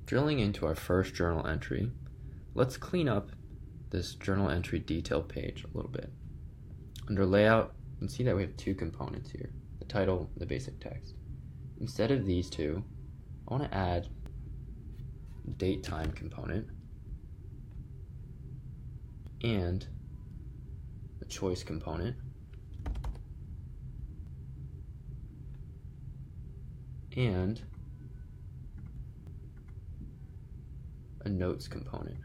Drilling into our first journal entry, let's clean up this journal entry detail page a little bit. Under layout, you can see that we have two components here, the title and the basic text. Instead of these two, I want to add a date time component and a choice component and a notes component.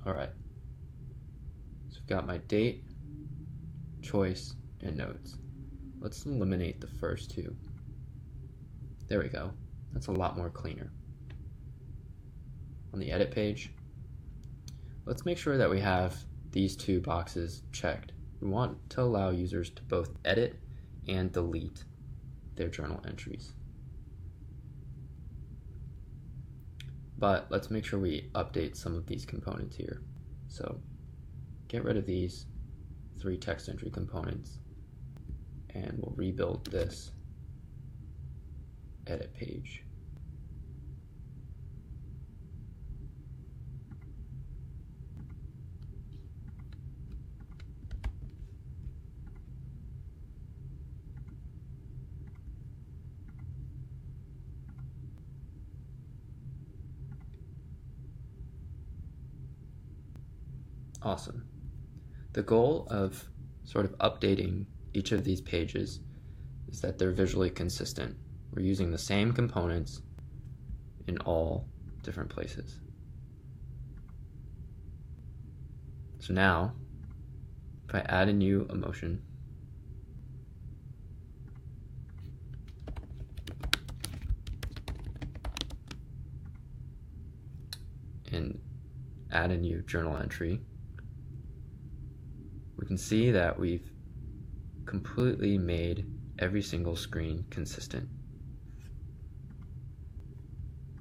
All right, so I've got my date, choice, and notes. Let's eliminate the first two. There we go. That's a lot more cleaner. On the edit page, let's make sure that we have these two boxes checked. We want to allow users to both edit and delete their journal entries. But let's make sure we update some of these components here. So get rid of these three text entry components and we'll rebuild this edit page. Awesome. The goal of sort of updating each of these pages is that they're visually consistent. We're using the same components in all different places. So now, if I add a new emotion, and add a new journal entry, we can see that we've completely made every single screen consistent.